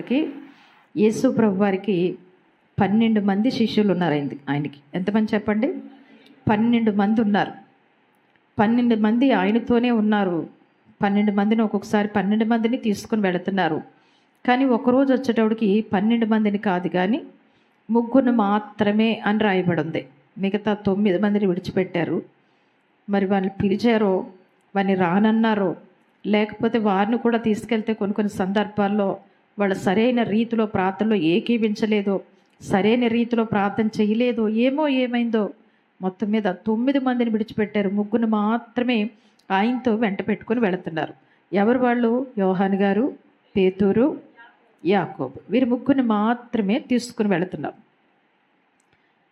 కి యేసు ప్రభు వారికి 12 మంది శిష్యులు ఉన్నారు. ఆయనకి ఎంతమంది చెప్పండి? 12 మంది ఉన్నారు. 12 మంది ఆయనతోనే ఉన్నారు. 12 మందిని ఒక్కొక్కసారి 12 మందిని తీసుకుని వెళుతున్నారు. కానీ ఒకరోజు వచ్చేటప్పటికి 12 మందిని కాదు, కానీ 3 మాత్రమే అని రాయబడి ఉంది. మిగతా 9 మందిని విడిచిపెట్టారు. మరి వాళ్ళు పిలిచారో, వారిని రానన్నారో, లేకపోతే వారిని కూడా తీసుకెళ్తే కొన్ని సందర్భాల్లో వాళ్ళు సరైన రీతిలో ప్రార్థనలో ఏకీవించలేదో, సరైన రీతిలో ప్రార్థన చేయలేదో, ఏమైందో మొత్తం మీద 9 మందిని విడిచిపెట్టారు. 3 మాత్రమే ఆయనతో వెంట పెట్టుకొని వెళుతున్నారు. ఎవరు వాళ్ళు? యోహాను గారు, పేతురు, యాకోబు. వీరి 3 మాత్రమే తీసుకుని వెళుతున్నారు.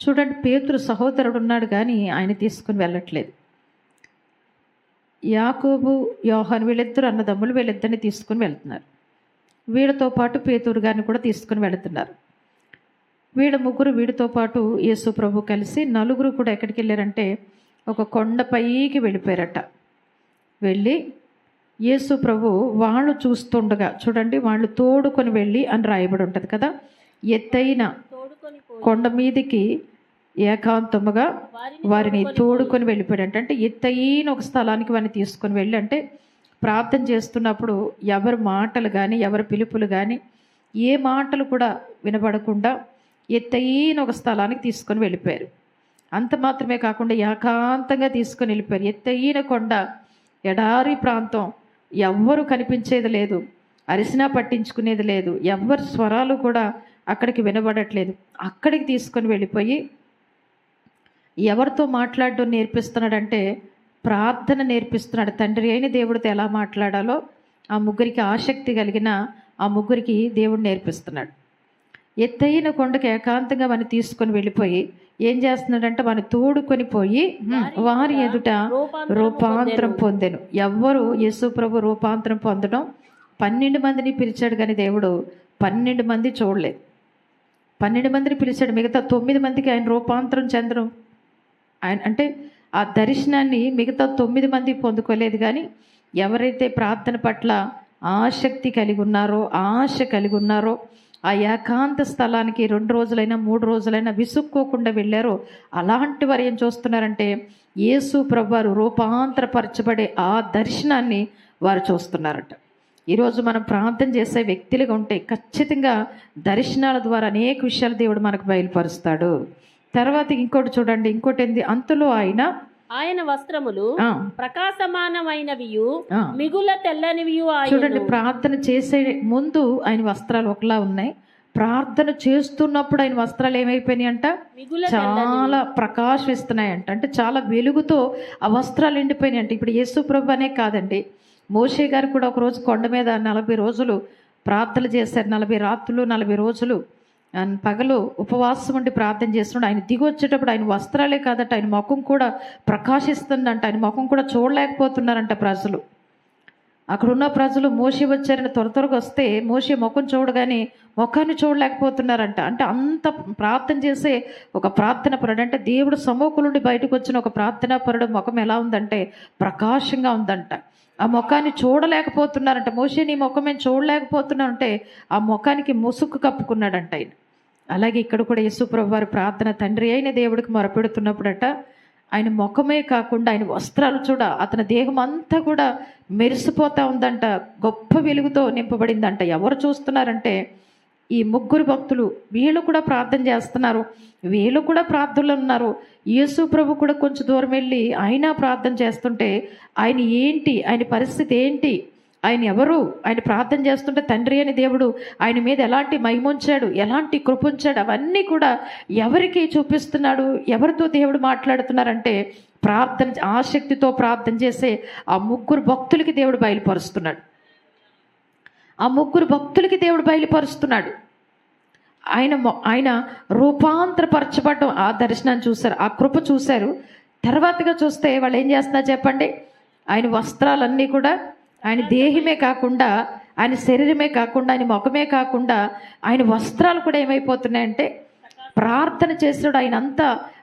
చూడండి, పేతురు సహోదరుడు ఉన్నాడు కానీ ఆయన తీసుకుని వెళ్ళట్లేదు. యాకోబు, యోహాను వీళ్ళిద్దరు అన్నదమ్ములు, వీళ్ళిద్దరిని తీసుకుని వెళ్తున్నారు. వీళ్ళతో పాటు పేతురు గారిని కూడా తీసుకుని వెళుతున్నారు. వీళ్ళ 3 వీడితో పాటు యేసు ప్రభు కలిసి 4 కూడా ఎక్కడికి వెళ్ళారంటే ఒక కొండపైకి వెళ్ళిపోయారట. వెళ్ళి యేసు ప్రభు వాళ్ళు చూస్తుండగా, చూడండి, వాళ్ళు తోడుకొని వెళ్ళి అని రాయబడి ఉంటుంది కదా, ఎత్తైన కొండ మీదికి ఏకాంతముగా వారిని తోడుకొని వెళ్ళిపోయాడంట. అంటే ఎత్తైన ఒక స్థలానికి వారిని తీసుకొని వెళ్ళి, అంటే ప్రార్థన చేస్తున్నప్పుడు ఎవరి మాటలు కానీ, ఎవరి పిలుపులు కానీ, ఏ మాటలు కూడా వినబడకుండా ఎత్తైన ఒక స్థలానికి తీసుకొని వెళ్ళిపోయారు. అంత మాత్రమే కాకుండా ఏకాంతంగా తీసుకొని వెళ్ళిపోయారు. ఎత్తైన కొండ, ఎడారి ప్రాంతం, ఎవ్వరు కనిపించేది లేదు, అరిసినా పట్టించుకునేది లేదు, ఎవ్వరి స్వరాలు కూడా అక్కడికి వినబడట్లేదు. అక్కడికి తీసుకొని వెళ్ళిపోయి ఎవరితో మాట్లాడడం నేర్పిస్తున్నాడంటే ప్రార్థన నేర్పిస్తున్నాడు. తండ్రి అయిన దేవుడితో ఎలా మాట్లాడాలో ఆ 3కి ఆసక్తి కలిగిన ఆ 3కి దేవుడు నేర్పిస్తున్నాడు. ఎత్తైన కొండకి ఏకాంతంగా వారిని తీసుకొని వెళ్ళిపోయి ఏం చేస్తున్నాడంటే వారిని తోడుకొని పోయి వారి ఎదుట రూపాంతరం పొందెను. ఎవ్వరు యేసు ప్రభు రూపాంతరం పొందడం? 12 మందిని పిలిచాడు కానీ దేవుడు 12 మంది చూడలేదు. 12 మందిని పిలిచాడు, మిగతా 9 మందికి ఆయన రూపాంతరం చెందడం, ఆయన అంటే ఆ దర్శనాన్ని మిగతా 9 మంది పొందుకోలేదు. కానీ ఎవరైతే ప్రార్థన పట్ల ఆసక్తి కలిగి ఉన్నారో, ఆశ కలిగి ఉన్నారో, ఆ ఏకాంత స్థలానికి 2 రోజులైనా 3 రోజులైనా విసుక్కోకుండా వెళ్ళారో, అలాంటి వారు ఏం చూస్తున్నారంటే యేసు ప్రభువారు రూపాంతరపరచబడే ఆ దర్శనాన్ని వారు చూస్తున్నారట. ఈరోజు మనం ప్రార్థన చేసే వ్యక్తులుగా ఉంటే ఖచ్చితంగా దర్శనాల ద్వారా అనేక విషయాలు దేవుడు మనకు బయలుపరుస్తాడు. తర్వాత ఇంకోటి చూడండి, ఇంకోటి ఏంది? అంతలో ఆయన వస్త్రములు ప్రకాశమానమైనవియు మిగుల తెల్లనివియు. చూడండి, ప్రార్థన చేసే ముందు ఆయన వస్త్రాలు ఒకలా ఉన్నాయి, ప్రార్థన చేస్తున్నప్పుడు ఆయన వస్త్రాలు ఏమైపోయినాయి అంట? చాలా ప్రకాశిస్తున్నాయంట. అంటే చాలా వెలుగుతో ఆ వస్త్రాలు ఎండిపోయినాయి అంట. ఇప్పుడు యేసు ప్రభు అనే కాదండి, మోషే గారు కూడా ఒకరోజు కొండ మీద 40 రోజులు ప్రార్థన చేశారు. 40 రాత్రులు 40 రోజులు పగలు ఉపవాసం ఉండి ప్రార్థన చేస్తున్నాడు. ఆయన దిగి వచ్చేటప్పుడు ఆయన వస్త్రాలే కాదట, ఆయన ముఖం కూడా ప్రకాశిస్తుందంట. ఆయన ముఖం కూడా చూడలేకపోతున్నారంట ప్రజలు. అక్కడున్న ప్రజలు మోషే వచ్చారని త్వరగా వస్తే మోషే ముఖం చూడగానే ముఖాన్ని చూడలేకపోతున్నారంట. అంటే అంత ప్రార్థన చేసే ఒక ప్రార్థన పరుడు, అంటే దేవుడు సముఖం నుండి బయటకు వచ్చిన ఒక ప్రార్థనా పరుడు ముఖం ఎలా ఉందంటే ప్రకాశంగా ఉందంట. ఆ ముఖాన్ని చూడలేకపోతున్నారంట. మోషే నీ ముఖం మేము చూడలేకపోతున్నాం అంటే ఆ ముఖానికి ముసుగు కప్పుకున్నాడంట ఆయన. అలాగే ఇక్కడ కూడా యేసు ప్రభు వారి ప్రార్థన తండ్రి అయిన దేవుడికి మొరపెడుతున్నప్పుడట ఆయన ముఖమే కాకుండా ఆయన వస్త్రాలు చూడ, అతని దేహం అంతా కూడా మెరిసిపోతూ ఉందంట, గొప్ప వెలుగుతో నింపబడిందంట. ఎవరు చూస్తున్నారంటే ఈ 3 భక్తులు. వీళ్ళు కూడా ప్రార్థన చేస్తున్నారు, వీళ్ళు కూడా ప్రార్థనలో ఉన్నారు. యేసు ప్రభు కూడా కొంచెం దూరం వెళ్ళి ఆయన ప్రార్థన చేస్తుంటే ఆయన ఏంటి, ఆయన పరిస్థితి ఏంటి, ఆయన ఎవరు, ఆయన ప్రార్థన చేస్తుంటే తండ్రి అని దేవుడు ఆయన మీద ఎలాంటి మహిముంచాడు, ఎలాంటి కృపుంచాడు, అవన్నీ కూడా ఎవరికి చూపిస్తున్నాడు, ఎవరితో దేవుడు మాట్లాడుతున్నారంటే ప్రార్థన ఆసక్తితో ప్రార్థన చేసే ఆ 3 భక్తులకి దేవుడు బయలుపరుస్తున్నాడు. ఆ 3 భక్తులకి దేవుడు బయలుపరుస్తున్నాడు. ఆయన రూపాంతరపరచబడటం, ఆ దర్శనాన్ని చూశారు, ఆ కృప చూశారు. తర్వాతగా చూస్తే వాళ్ళు ఏం చేస్తున్నారు చెప్పండి? ఆయన వస్త్రాలన్నీ కూడా, ఆయన దేహమే కాకుండా, ఆయన శరీరమే కాకుండా, ఆయన ముఖమే కాకుండా ఆయన వస్త్రాలు కూడా ఏమైపోతున్నాయంటే ప్రార్థన చేసినాడు.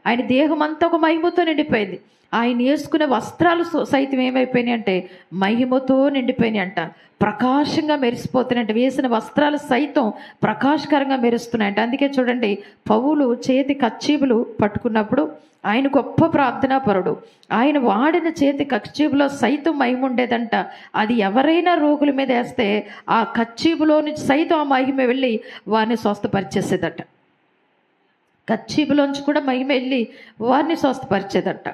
ఆయన దేహం అంతా ఒక మహిమతో నిండిపోయింది. ఆయన వేసుకునే వస్త్రాలు సైతం ఏమైపోయినాయి అంటే మహిమతో నిండిపోయినాయి అంట. ప్రకాశంగా మెరిసిపోతున్నాయంట. వేసిన వస్త్రాలు సైతం ప్రకాశకరంగా మెరుస్తున్నాయంట. అందుకే చూడండి, పౌలు చేతి కచ్చీపులు పట్టుకున్నప్పుడు ఆయన గొప్ప ప్రార్థనా పరుడు. ఆయన వాడిన చేతి కచ్చీపులో సైతం మహిమ ఉండేదంట. అది ఎవరైనా రోగుల మీద వేస్తే ఆ కచ్చీపులో నుంచి సైతం ఆ మహిమ వెళ్ళి వారిని స్వస్థపరిచేసేదట. కచ్చీపులోంచి కూడా మహిమ వెళ్ళి వారిని స్వస్థపరిచేదట.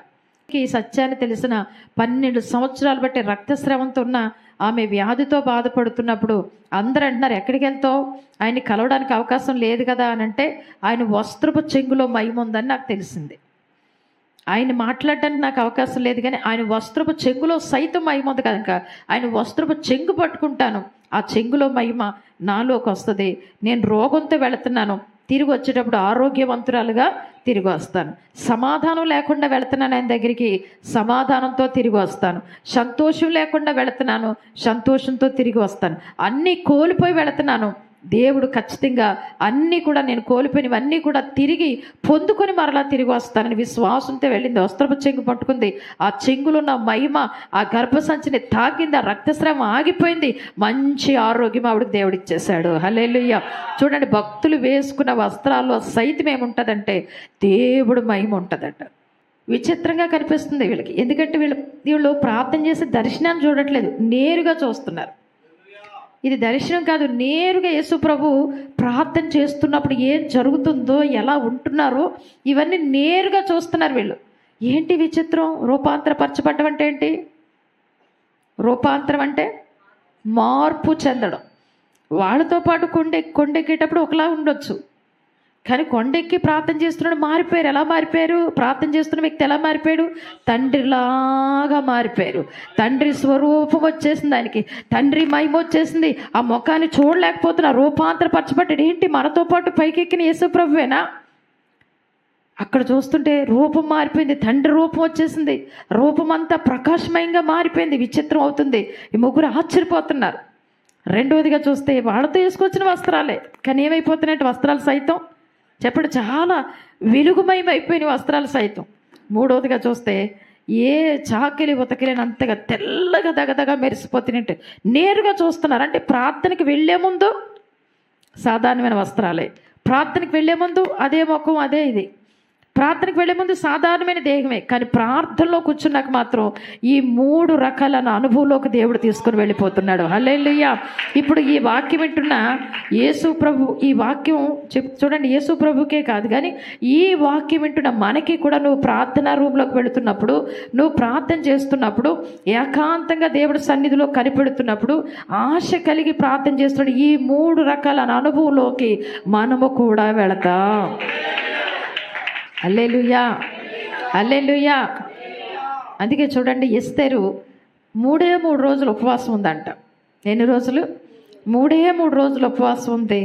ఈ సత్యాన్ని తెలిసిన 12 సంవత్సరాలు బట్టి రక్తస్రావంతో ఉన్న ఆమె వ్యాధితో బాధపడుతున్నప్పుడు అందరూ అంటున్నారు, ఎక్కడికి వెళ్తావు, ఆయన్ని కలవడానికి అవకాశం లేదు కదా అని అంటే, ఆయన వస్త్రపు చెంగులో మహిమ ఉందని నాకు తెలిసింది. ఆయన మాట్లాడడానికి నాకు అవకాశం లేదు, కానీ ఆయన వస్త్రపు చెంగులో సైతం మహిమ ఉంది కనుక ఆయన వస్త్రపు చెంగు పట్టుకుంటాను, ఆ చెంగులో మహిమ నాలోకి వస్తుంది. నేను రోగంతో వెళుతున్నాను, తిరిగి వచ్చేటప్పుడు ఆరోగ్యవంతురాలుగా తిరిగి వస్తాను. సమాధానం లేకుండా వెళుతున్నాను ఆయన దగ్గరికి, సమాధానంతో తిరిగి వస్తాను. సంతోషం లేకుండా వెళుతున్నాను, సంతోషంతో తిరిగి వస్తాను. అన్నీ కోల్పోయి వెళుతున్నాను, దేవుడు ఖచ్చితంగా అన్నీ కూడా నేను కోల్పోయినవన్నీ కూడా తిరిగి పొందుకొని మరలా తిరిగి వస్తానని విశ్వాసంతో వెళ్ళింది. వస్త్రపు చెంగు పట్టుకుంది. ఆ చెంగులో ఉన్న మహిమ ఆ గర్భసంచిని తాకింది. ఆ రక్తస్రావం ఆగిపోయింది. మంచి ఆరోగ్యం ఆవిడకి దేవుడు ఇచ్చేశాడు. హల్లెలూయా. చూడండి, భక్తులు వేసుకున్న వస్త్రాల్లో సైతం ఏముంటుందంటే దేవుడు మహిమ ఉంటుందట. విచిత్రంగా కనిపిస్తుంది వీళ్ళకి. ఎందుకంటే వీళ్ళు ప్రార్థన చేసి దర్శనాన్ని చూడట్లేదు, నేరుగా చూస్తున్నారు. ఇది దర్శనం కాదు, నేరుగా యేసు ప్రభు ప్రార్థన చేస్తున్నప్పుడు ఏం జరుగుతుందో, ఎలా ఉంటున్నారో ఇవన్నీ నేరుగా చూస్తున్నారు వీళ్ళు. ఏంటి విచిత్రం? రూపాంతరపరచబడ్డం అంటే ఏంటి? రూపాంతరం అంటే మార్పు చెందడం. వాళ్ళతో పాటు కొండెక్కేటప్పుడు ఒకలా ఉండొచ్చు, కానీ కొండెక్కి ప్రార్థన చేస్తున్నాడు మారిపోయారు. ఎలా మారిపోయారు? ప్రార్థన చేస్తున్న వ్యక్తి ఎలా మారిపోయాడు? తండ్రిలాగా మారిపోయారు. తండ్రి స్వరూపం వచ్చేసింది ఆయనకి, తండ్రి మహిమ వచ్చేసింది. ఆ ముఖాన్ని చూడలేకపోతున్నా, రూపాంతరపరచబడ్డాడు. ఏంటి, మనతో పాటు పైకెక్కిన యేసు ప్రభువేనా? అక్కడ చూస్తుంటే రూపం మారిపోయింది, తండ్రి రూపం వచ్చేసింది, రూపం అంతా ప్రకాశమయంగా మారిపోయింది. విచిత్రం అవుతుంది. ఈ ముగ్గురు ఆశ్చర్యపోతున్నారు. రెండవదిగా చూస్తే వాళ్ళతో వేసుకొచ్చిన వస్త్రాలే, కానీ ఏమైపోతున్నాయంటే వస్త్రాలు సైతం చెప్పండి చాలా వెలుగుమయం అయిపోయిన వస్త్రాలు సైతం. మూడవదిగా చూస్తే ఏ చాకిలి ఉతకిలేనంతగా తెల్లగా దగదగా మెరిసిపోతున్నట్టు నేరుగా చూస్తున్నారు. అంటే ప్రార్థనకి వెళ్లే ముందు సాధారణమైన వస్త్రాలే, ప్రార్థనకి వెళ్లే ముందు అదే ముఖం, అదే ఇది. ప్రార్థనకు వెళ్లే ముందు సాధారణమైన దేహమే, కానీ ప్రార్థనలో కూర్చున్నాక మాత్రం ఈ 3 రకాల అనుభవంలోకి దేవుడు తీసుకుని వెళ్ళిపోతున్నాడు. హల్లెలూయా. ఇప్పుడు ఈ వాక్యం వింటున్న యేసు ప్రభు, ఈ వాక్యం చూడండి, యేసు ప్రభుకే కాదు కానీ ఈ వాక్యం వింటున్న మనకి కూడా, నువ్వు ప్రార్థనా రూమ్లోకి వెళుతున్నప్పుడు, నువ్వు ప్రార్థన చేస్తున్నప్పుడు, ఏకాంతంగా దేవుడి సన్నిధిలో కనిపెడుతున్నప్పుడు, ఆశ కలిగి ప్రార్థన చేస్తున్న ఈ 3 రకాల అనుభవంలోకి మనము కూడా వెళతాం. హల్లెలూయా, హల్లెలూయా. అందుకే చూడండి, ఎస్తేరు 3 రోజులు ఉపవాసం ఉందంట. ఎన్ని రోజులు? 3 రోజులు ఉపవాసం ఉంది.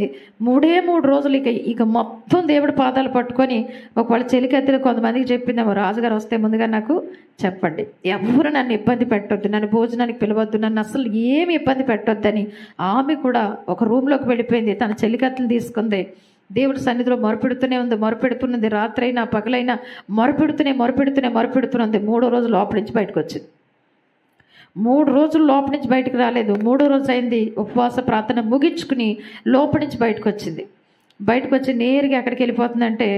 3 రోజులు ఇక మొత్తం దేవుడి పాదాలు పట్టుకొని, ఒకవేళ చెలికత్తెలు కొంతమందికి చెప్పిందేమో, రాజుగారు వస్తే ముందుగా నాకు చెప్పండి, ఎవరు నన్ను ఇబ్బంది పెట్టొద్దు, నన్ను భోజనానికి పిలవద్దు, నన్ను అసలు ఏమి ఇబ్బంది పెట్టొద్దని ఆమె కూడా ఒక రూమ్లోకి వెళ్ళిపోయింది. తన చెలికత్తెలు తీసుకుంది, దేవుడి సన్నిధిలో మొరపెడుతున్నది. రాత్రైనా పగలైనా మొరపెడుతున్నది. 3 రోజులు లోపల నుంచి బయటకు వచ్చింది. 3 రోజులు లోపల నుంచి బయటకు రాలేదు. 3 రోజు అయింది, ఉపవాస ప్రార్థన ముగించుకుని లోపల నుంచి బయటకు వచ్చింది. బయటకు వచ్చి నేరుగా ఎక్కడికి వెళ్ళిపోతుందంటే,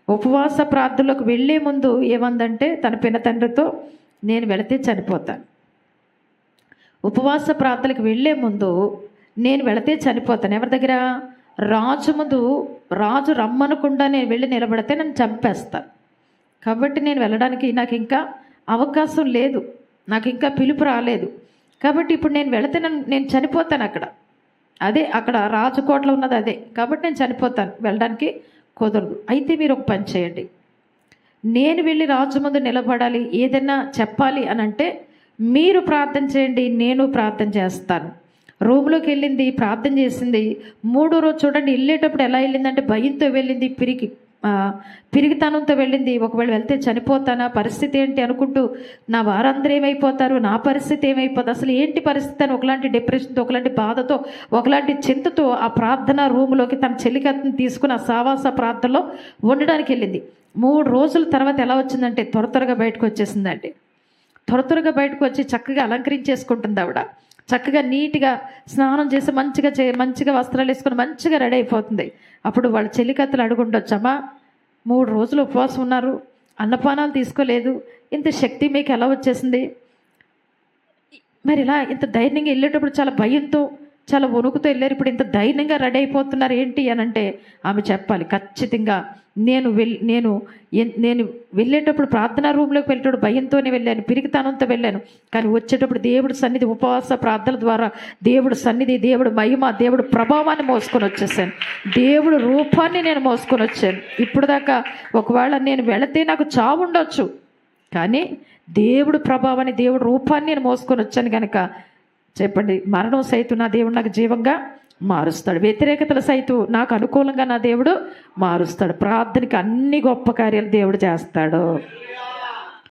ఉపవాస ప్రార్థనలోకి వెళ్ళే ముందు ఏమందంటే తన పిన్న తండ్రితో, నేను వెళితే చనిపోతాను. ఉపవాస ప్రార్థనలకు వెళ్ళే ముందు నేను వెళితే చనిపోతాను. ఎవరి దగ్గర? రాజు ముందు. రాజు రమ్మనకుండా నేను వెళ్ళి నిలబడితే నన్ను చంపేస్తాను, కాబట్టి నేను వెళ్ళడానికి నాకు ఇంకా అవకాశం లేదు, నాకు ఇంకా పిలుపు రాలేదు, కాబట్టి ఇప్పుడు నేను వెళితే నేను చనిపోతాను. అక్కడ రాజకోటలో ఉన్నది అదే, కాబట్టి నేను చనిపోతాను, వెళ్ళడానికి కుదరదు. అయితే మీరు ఒక పని చేయండి, నేను వెళ్ళి రాజు ముందు నిలబడాలి, ఏదైనా చెప్పాలి అని అంటే మీరు ప్రార్థన చేయండి, నేను ప్రార్థన చేస్తాను. రూమ్లోకి వెళ్ళింది, ప్రార్థన చేసింది. 3 రోజు చూడండి, వెళ్ళేటప్పుడు ఎలా వెళ్ళిందంటే భయంతో వెళ్ళింది, పిరిగితనంతో వెళ్ళింది. ఒకవేళ వెళ్తే చనిపోతానా, పరిస్థితి ఏంటి అనుకుంటూ నా వారందరూ ఏమైపోతారు, నా పరిస్థితి ఏమైపోతుంది, అసలు ఏంటి పరిస్థితి అని ఒకలాంటి డిప్రెషన్తో, ఒకలాంటి బాధతో, ఒకలాంటి చింతతో ఆ ప్రార్థన రూములోకి తన చెల్లికత్తుని తీసుకుని ఆ సావాస ప్రార్థనలో ఉండడానికి వెళ్ళింది. 3 రోజుల తర్వాత ఎలా వచ్చిందంటే త్వరగా బయటకు వచ్చేసిందండి. త్వరగా బయటకు వచ్చి చక్కగా అలంకరించేసుకుంటుంది ఆవిడ. చక్కగా నీట్గా స్నానం చేసి మంచిగా వస్త్రాలు వేసుకొని మంచిగా రెడీ అయిపోతుంది. అప్పుడు వాళ్ళ చెల్లికత్తలు అడుగుండొచ్చమ్మా, 3 రోజులు ఉపవాసం ఉన్నారు, అన్నపానాలు తీసుకోలేదు, ఇంత శక్తి మీకు ఎలా వచ్చేసింది, మరి ఇలా ఇంత ధైర్యంగా వెళ్ళేటప్పుడు చాలా భయంతో చాలా వణుకుతో వెళ్ళారు, ఇప్పుడు ఇంత ధైర్యంగా రెడీ అయిపోతున్నారు ఏంటి అని అంటే ఆమె చెప్పాలి, ఖచ్చితంగా నేను వెళ్ళేటప్పుడు ప్రార్థనా రూమ్లోకి వెళ్ళేటప్పుడు భయంతోనే వెళ్ళాను, పిరికితనంతో వెళ్ళాను, కానీ వచ్చేటప్పుడు దేవుడి సన్నిధి ఉపవాస ప్రార్థనల ద్వారా దేవుడి సన్నిధి, దేవుడి మహిమ, దేవుడి ప్రభావాన్ని మోసుకొని వచ్చేసాను, దేవుడి రూపాన్ని నేను మోసుకొని వచ్చాను. ఇప్పుడు దాకా ఒకవేళ నేను వెళితే నాకు చావు ఉండొచ్చు, కానీ దేవుడి ప్రభావాన్ని, దేవుడి రూపాన్ని నేను మోసుకొని వచ్చాను కనుక చెప్పండి, మరణం సైతం నా దేవుడు నాకు జీవంగా మారుస్తాడు, వ్యతిరేకతలు సైతం నాకు అనుకూలంగా నా దేవుడు మారుస్తాడు, ప్రార్థనకి అన్ని గొప్ప కార్యాలు దేవుడు చేస్తాడు.